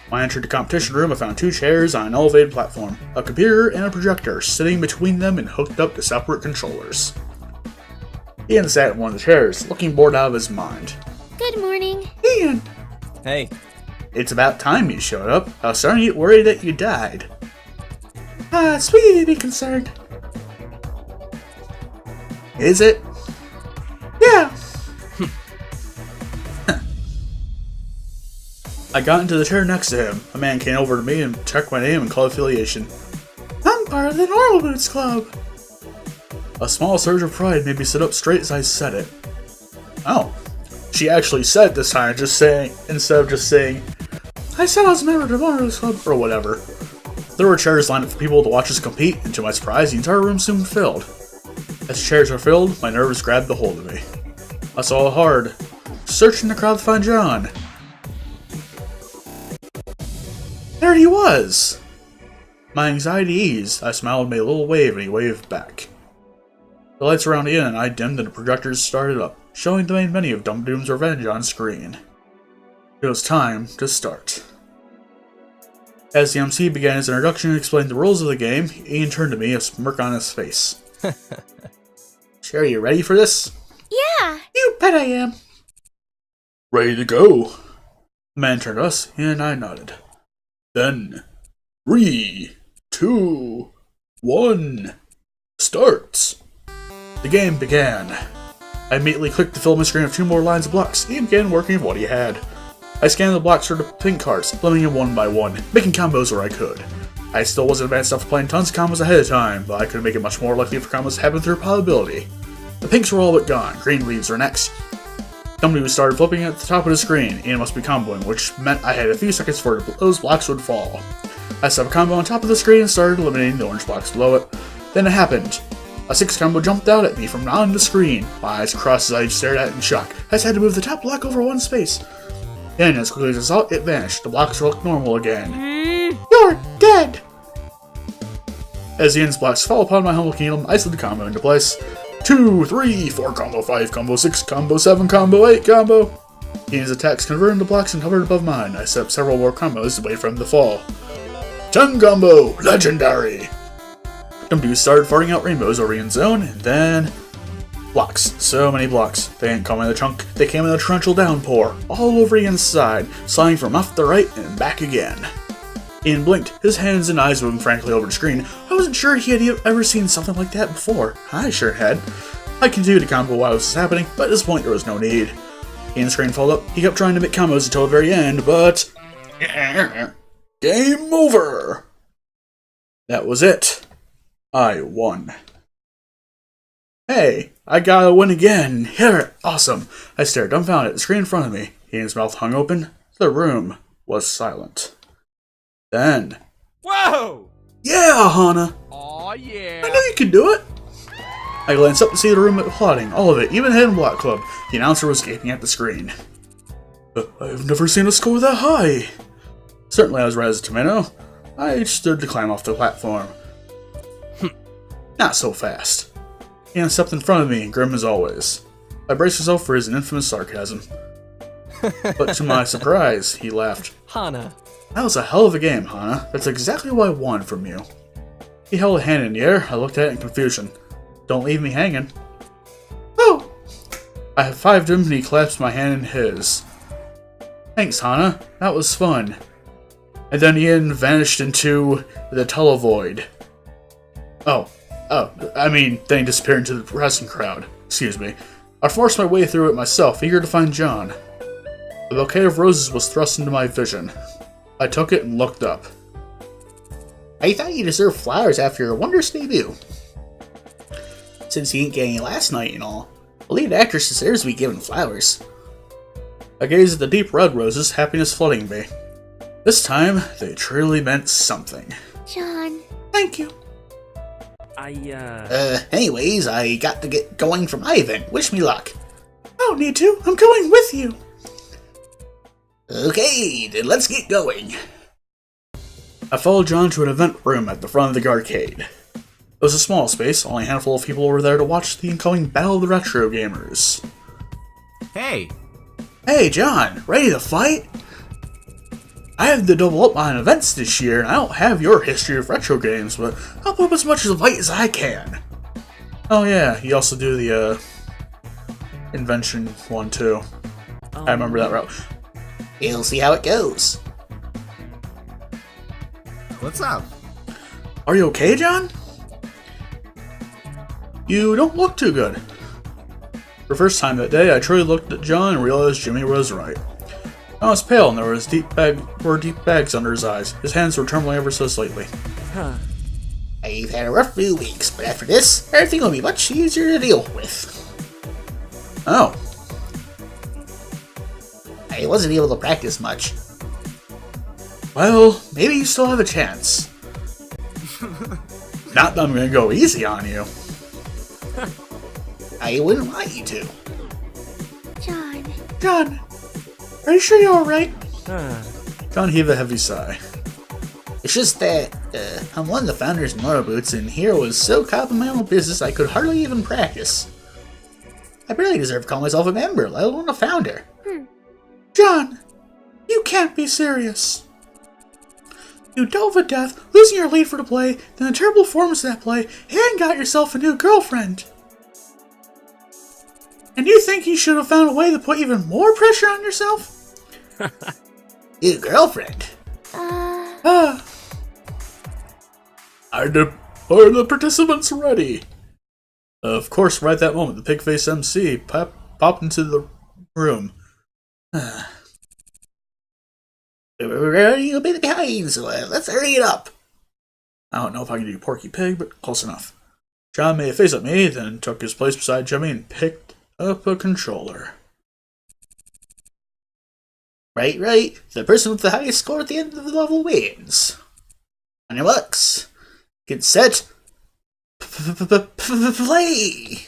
When I entered the competition room, I found 2 chairs on an elevated platform, a computer and a projector sitting between them and hooked up to separate controllers. Ian sat in one of the chairs, looking bored out of his mind. Good morning. Ian! Hey, It's about time you showed up. I was starting to get worried that you died. Sweetie to be concerned. Is it? Yeah. I got into the chair next to him. A man came over to me and checked my name and club affiliation. I'm part of the Normal Boots Club. A small surge of pride made me sit up straight as I said it. Oh. She actually said it this time, instead of just saying, I said I was a member of the Normal Boots Club, or whatever. There were chairs lined up for people to watch us compete, and to my surprise, the entire room soon filled. As chairs were filled, my nerves grabbed a hold of me. I saw hard, searching the crowd to find John. There he was! My anxiety eased, I smiled and made a little wave, and he waved back. The lights around Ian and I dimmed and the projectors started up, showing the main menu of Dumb Doom's Revenge on screen. It was time to start. As the MC began his introduction and explained the rules of the game, Ian turned to me, a smirk on his face. Sherry, you ready for this? Yeah. You bet I am. Ready to go. The man turned to us, and I nodded. Then, 3, 2, 1, starts. The game began. I immediately clicked to fill my screen of 2 more lines of blocks, and began working with what he had. I scanned the blocks for the pink cards, flipping them one by one, making combos where I could. I still wasn't advanced enough for playing tons of combos ahead of time, but I could make it much more likely for combos to happen through probability. The pinks were all but gone, green leaves were next. Somebody started flipping at the top of the screen, and must be comboing, which meant I had a few seconds before those blocks would fall. I set up a combo on top of the screen and started eliminating the orange blocks below it. Then it happened. A 6 combo jumped out at me from on the screen. My eyes crossed as I stared at it in shock. I just had to move the top block over one space. Then, as quickly as I saw it, it vanished. The blocks looked normal again. You're dead! As the ends blocks fell upon my humble kingdom, I slid the combo into place. 2, 3, 4 combo, 5 combo, 6 combo, 7 combo, 8 combo. Ian's attacks converted into blocks and hovered above mine. I set up several more combos to wait for him to fall. 10 combo, legendary. Dumb dudes started farting out rainbows over Ian's zone, and then blocks. So many blocks. They didn't come in a chunk, they came in a torrential downpour, all over Ian's side, sliding from left to right and back again. Ian blinked, his hands and eyes moving frantically over the screen. I wasn't sure he had ever seen something like that before. I sure had. I continued to combo while this was happening, but at this point there was no need. Ian's screen followed up. He kept trying to make combos until the very end, but game over! That was it. I won. Hey, I got a win again. Here, awesome. I stared dumbfounded at the screen in front of me. Ian's mouth hung open. The room was silent. Then, whoa! Yeah, Hana! Aw, yeah! I knew you could do it! I glanced up to see the room applauding, all of it, even Hidden Block Club. The announcer was gaping at the screen. I've never seen a score that high! Certainly I was right as a tomato. I stood to climb off the platform. Not so fast. Ian stepped in front of me, grim as always. I braced myself for his infamous sarcasm. But to my surprise, he laughed. Hana. That was a hell of a game, Hana. That's exactly what I wanted from you. He held a hand in the air. I looked at it in confusion. Don't leave me hanging. Oh! I high-fived him and he clasped my hand in his. Thanks, Hana. That was fun. And then Ian vanished into the televoid. Then he disappeared into the wrestling crowd. Excuse me. I forced my way through it myself, eager to find John. A bouquet of roses was thrust into my vision. I took it and looked up. I thought you deserved flowers after your wondrous debut. Since you didn't get any last night and all, the lead actress deserves to be given flowers. I gazed at the deep red roses, happiness flooding me. This time, they truly meant something. John. Thank you. Anyways, I got to get going for my event. Wish me luck. I don't need to. I'm going with you. Okay, then let's get going. I followed John to an event room at the front of the arcade. It was a small space, only a handful of people were there to watch the incoming Battle of the Retro Gamers. Hey. Hey, John, ready to fight? I have to double up on events this year, and I don't have your history of retro games, but I'll put up as much fight as I can. Oh yeah, you also do the, invention one too. I remember that route. We'll see how it goes. What's up? Are you okay, John? You don't look too good. For the first time that day, I truly looked at John and realized Jimmy was right. John was pale and there was deep bags under his eyes. His hands were trembling ever so slightly. I've had a rough few weeks, but after this, everything will be much easier to deal with. Oh. I wasn't able to practice much. Well, maybe you still have a chance. Not that I'm gonna go easy on you. I wouldn't want you to. John. Are you sure you're alright? John heaved a heavy sigh. It's just that, I'm one of the founders of Motor Boots, and here was so caught up in my own business I could hardly even practice. I barely deserve to call myself a member, let alone a founder. John, you can't be serious. You dealt with death, losing your lead for the play, then a terrible performance of that play, and got yourself a new girlfriend. And you think you should have found a way to put even more pressure on yourself? New girlfriend? Ah, Are the participants ready? Of course, right at that moment, the pig-faced MC popped into the room. We're already a bit behind, so let's hurry it up. I don't know if I can do Porky Pig, but close enough. John made a face at me, then took his place beside Jimmy and picked up a controller. Right. The person with the highest score at the end of the level wins. On your marks. Get set. Play!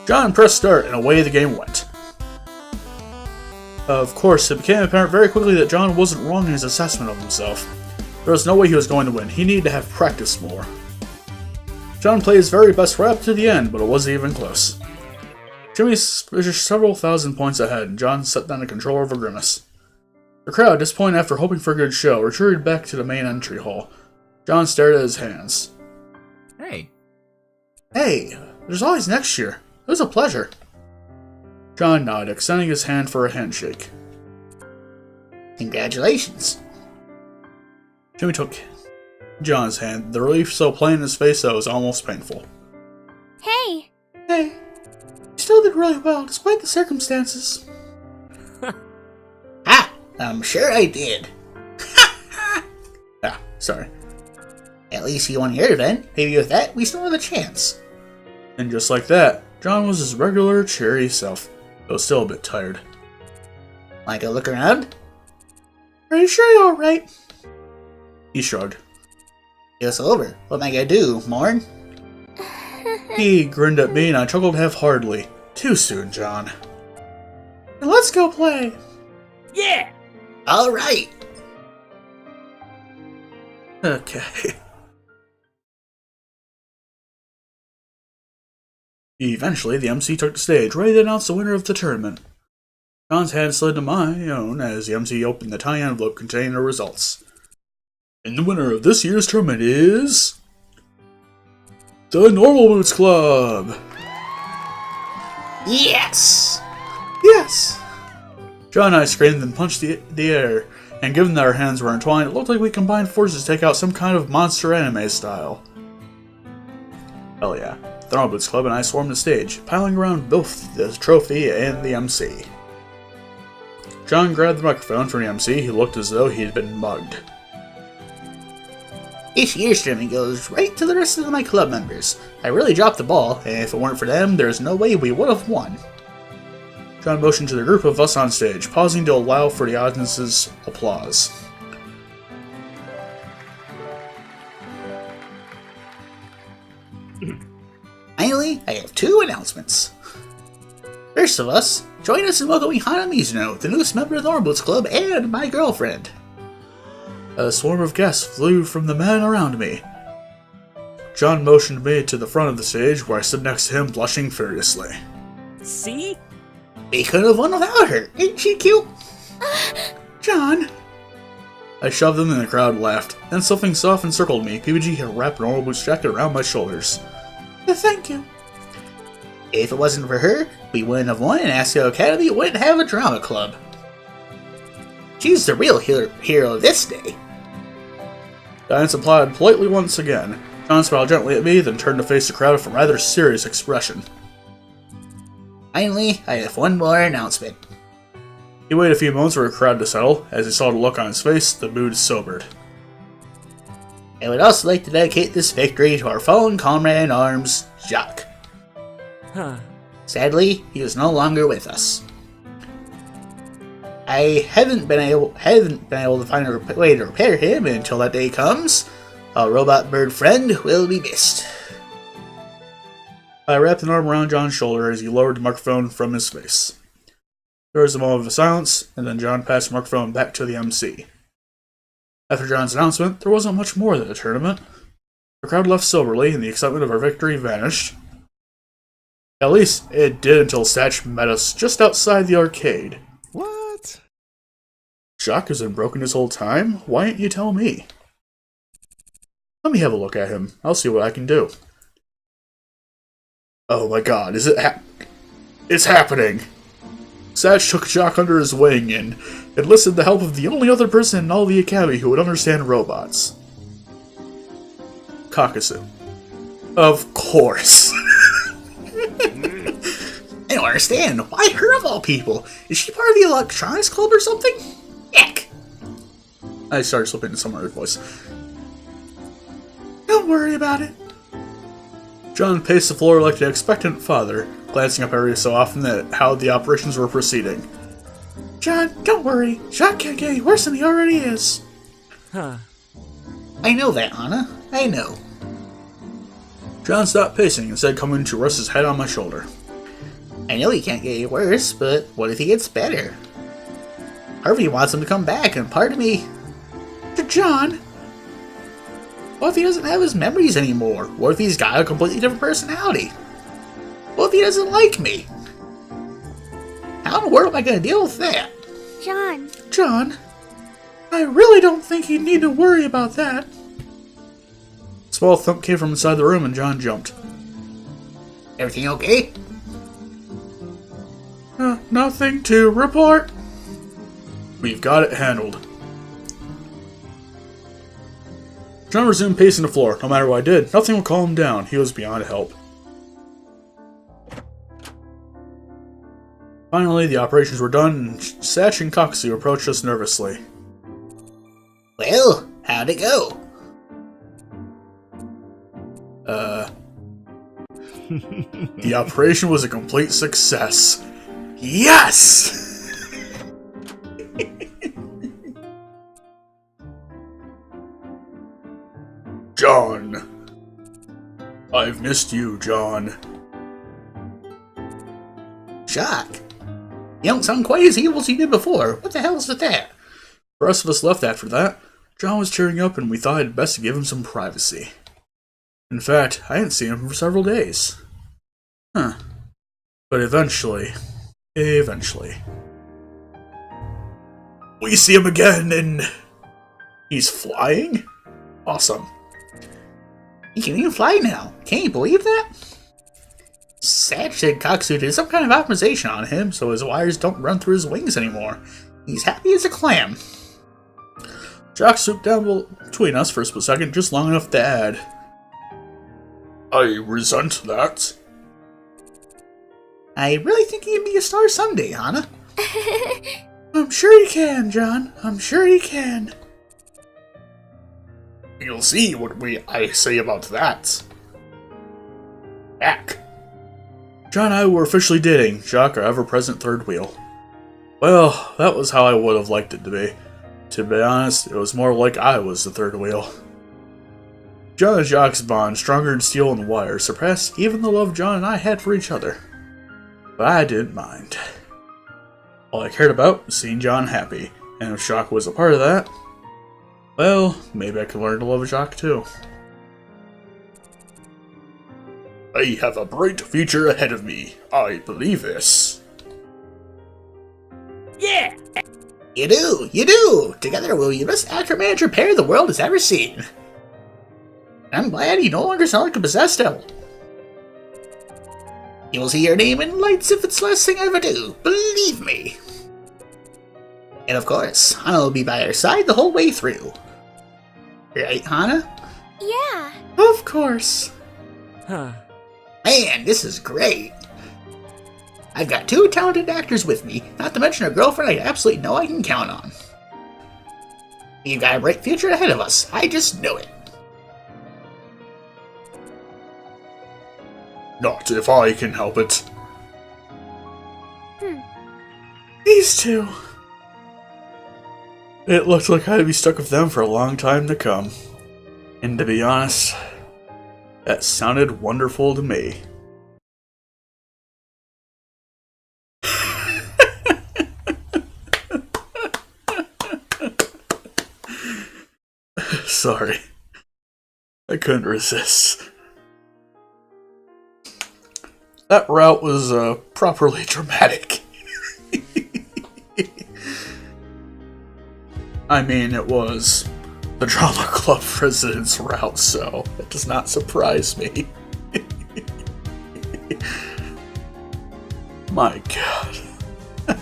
John pressed start, and away the game went. Of course, it became apparent very quickly that John wasn't wrong in his assessment of himself. There was no way he was going to win. He needed to have practiced more. John played his very best right up to the end, but it wasn't even close. Jimmy was several thousand points ahead, and John set down the controller with a grimace. The crowd, disappointed after hoping for a good show, retreated back to the main entry hall. John stared at his hands. Hey. Hey, there's always next year. It was a pleasure. John nodded, extending his hand for a handshake. Congratulations. Jimmy took John's hand, the relief so plain in his face that it was almost painful. Hey. hey, you still did really well, despite the circumstances. Ha! I'm sure I did. Ah, sorry. At least you won your event. Maybe with that, we still have a chance. And just like that, John was his regular, cheery self, though still a bit tired. Wanna go look around? Are you sure you're alright? He shrugged. It's over. What am I gonna do, mourn? He grinned at me and I chuckled half-heartedly. Too soon, John. Now let's go play. Yeah! Alright. Okay. Eventually, the MC took the stage, ready to announce the winner of the tournament. John's hand slid to my own as the MC opened the tiny envelope containing the results. And the winner of this year's tournament is... the Normal Boots Club! Yes! Yes. John and I screamed and punched the air, and given that our hands were entwined, it looked like we combined forces to take out some kind of monster anime style. Hell yeah. The Normal Boots Club and I swarmed the stage, piling around both the trophy and the MC. John grabbed the microphone from the MC, who looked as though he'd been mugged. This year's tournament goes right to the rest of my club members. I really dropped the ball, and if it weren't for them, there's no way we would have won. John motioned to the group of us on stage, pausing to allow for the audience's applause. Finally, I have 2 announcements. First of us, join us in welcoming Hana Mizuno, the newest member of the Normal Boots Club, and my girlfriend. A swarm of guests flew from the men around me. John motioned me to the front of the stage, where I stood next to him, blushing furiously. See? We could have won without her. Ain't she cute? John! I shoved them and the crowd laughed. Then something soft encircled me. PBG had wrapped Normal Boots' jacket around my shoulders. Thank you. If it wasn't for her, we wouldn't have won, and Asagao Academy wouldn't have a drama club. She's the real hero this day. Diane applauded politely once again. John smiled gently at me, then turned to face the crowd with a rather serious expression. Finally, I have one more announcement. He waited a few moments for the crowd to settle. As he saw the look on his face, the mood sobered. I would also like to dedicate this victory to our fallen comrade in arms, Jacques. Sadly, he is no longer with us. I haven't been able to find a way to repair him, and until that day comes, our robot bird friend will be missed. I wrapped an arm around John's shoulder as he lowered the microphone from his face. There was a moment of silence, and then John passed the microphone back to the MC. After John's announcement, there wasn't much more to the tournament. The crowd left soberly, and the excitement of our victory vanished. At least, it did until Satch met us just outside the arcade. What? Jacques has been broken this whole time? Why didn't you tell me? Let me have a look at him. I'll see what I can do. Oh my god, it's happening! Satch took Jacques under his wing and enlisted the help of the only other person in all the Academy who would understand robots. Kakasu. Of course. I don't understand. Why her of all people? Is she part of the electronics club or something? Heck! I started slipping into some other voice. Don't worry about it. John paced the floor like the expectant father, glancing up every so often at how the operations were proceeding. John, don't worry. Jacques can't get any worse than he already is. I know that, Hana. I know. John stopped pacing, instead coming to rest his head on my shoulder. I know he can't get any worse, but what if he gets better? Harvey wants him to come back, and part of me... John! What if he doesn't have his memories anymore? What if he's got a completely different personality? What if he doesn't like me? How in the world am I going to deal with that? John, I really don't think you need to worry about that. A small thump came from inside the room and John jumped. Everything okay? Nothing to report. We've got it handled. John resumed pacing the floor. No matter what I did, nothing would calm him down. He was beyond help. Finally, the operations were done, and Satch and Kakasu approached us nervously. Well, how'd it go? The operation was a complete success. Yes! John. I've missed you, John. Jacques, you don't sound quite as evil as you did before. What the hell is with that? The rest of us left after that. John was cheering up, and we thought it best to give him some privacy. In fact, I hadn't seen him for several days. But eventually, we see him again, and he's flying? Awesome. He can even fly now. Can you believe that? Satch said Kakasu did some kind of optimization on him, so his wires don't run through his wings anymore. He's happy as a clam. Jacques swooped down between us for a split second, just long enough to add, I resent that. I really think he can be a star someday, Hana. I'm sure he can, John. I'm sure he can. You'll see what I say about that. Back. John and I were officially dating, Jacques, our ever-present third wheel. Well, that was how I would have liked it to be. To be honest, it was more like I was the third wheel. John and Jacques' bond, stronger than steel and wire, surpassed even the love John and I had for each other. But I didn't mind. All I cared about was seeing John happy, and if Jacques was a part of that, well, maybe I could learn to love Jacques too. I have a bright future ahead of me. I believe this. Yeah! You do, you do! Together we'll be the best actor-manager pair the world has ever seen. I'm glad you no longer sound like a possessed devil. You will see your name in lights if it's the last thing I ever do, believe me. And of course, Hana will be by our side the whole way through. Right, Hana? Yeah. Of course. Huh. Man, this is great. I've got 2 talented actors with me, not to mention a girlfriend I absolutely know I can count on. We've got a bright future ahead of us, I just know it. Not if I can help it. These two. It looked like I'd be stuck with them for a long time to come. And to be honest, that sounded wonderful to me. Sorry. I couldn't resist. That route was properly dramatic. I mean, it was the drama club president's route, so it does not surprise me. My god.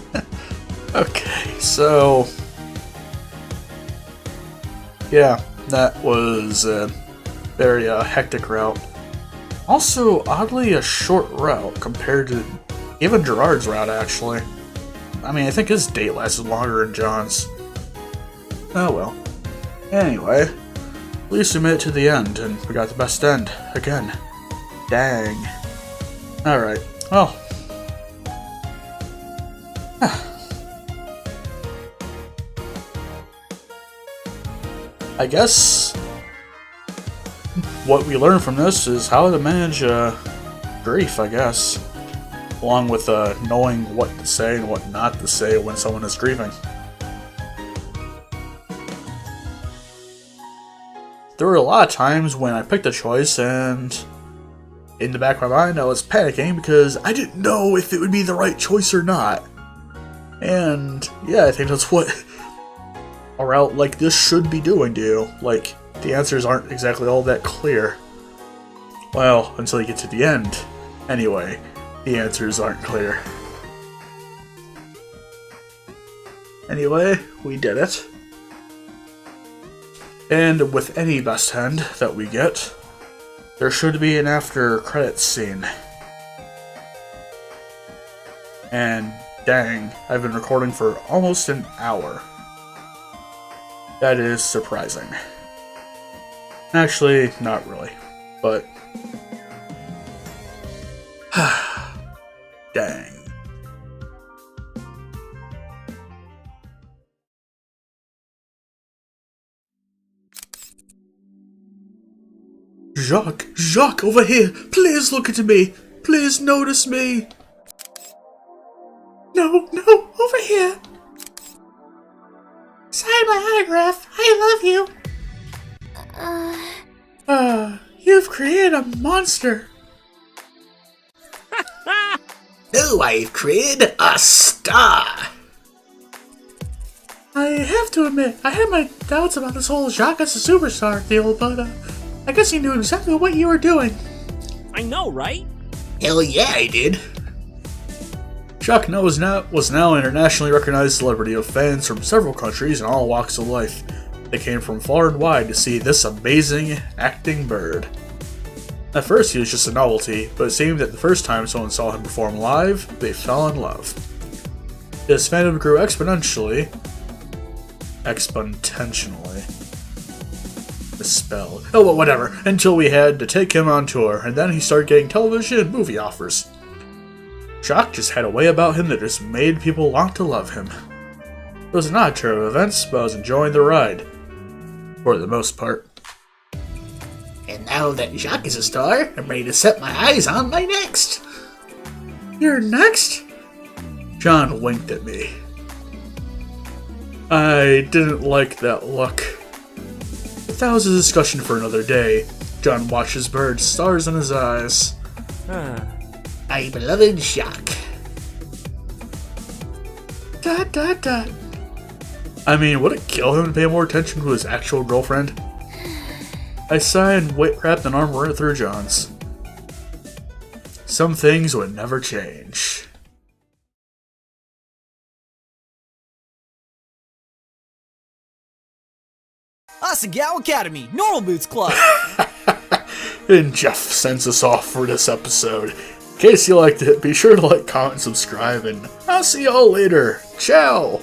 Okay, so yeah, that was a very hectic route. Also, oddly, a short route compared to even Gerard's route, actually. I mean, I think his date lasted longer than John's. Oh well. Anyway, at least we made it to the end, and we got the best end. Again. Dang. Alright, well. I guess what we learn from this is how to manage grief, I guess. Along with knowing what to say and what not to say when someone is grieving. There were a lot of times when I picked a choice and in the back of my mind I was panicking because I didn't know if it would be the right choice or not. And yeah, I think that's what a route like this should be doing to you. Like, the answers aren't exactly all that clear. Well, until you get to the end. Anyway, the answers aren't clear. Anyway, we did it. And with any best end that we get, there should be an after credits scene. And dang, I've been recording for almost an hour. That is surprising. Actually, not really, but dang. Jacques, over here! Please look at me! Please notice me! No, over here. Sign my autograph. I love you. You've created a monster. No, I've created a star! I have to admit, I had my doubts about this whole Jacques as a superstar deal, but I guess you knew exactly what you were doing. I know, right? Hell yeah, I did. Jacques was now an internationally recognized celebrity with fans from several countries and all walks of life. They came from far and wide to see this amazing acting bird. At first he was just a novelty, but it seemed that the first time someone saw him perform live, they fell in love. His fandom grew exponentially. Misspelled. Oh, well, whatever. Until we had to take him on tour, and then he started getting television and movie offers. Jacques just had a way about him that just made people want to love him. It was an odd turn of events, but I was enjoying the ride. For the most part. And now that Jacques is a star, I'm ready to set my eyes on my next. You're next? John winked at me. I didn't like that look. But that was a discussion for another day. John watched his bird, stars in his eyes. My beloved Jacques. Dot, dot, dot. I mean, would it kill him to pay more attention to his actual girlfriend? I sighed and wrapped an arm right through John's. Some things would never change. Asagao Academy, Normal Boots Club. And Jeff sends us off for this episode. In case you liked it, be sure to like, comment, subscribe, and I'll see y'all later. Ciao!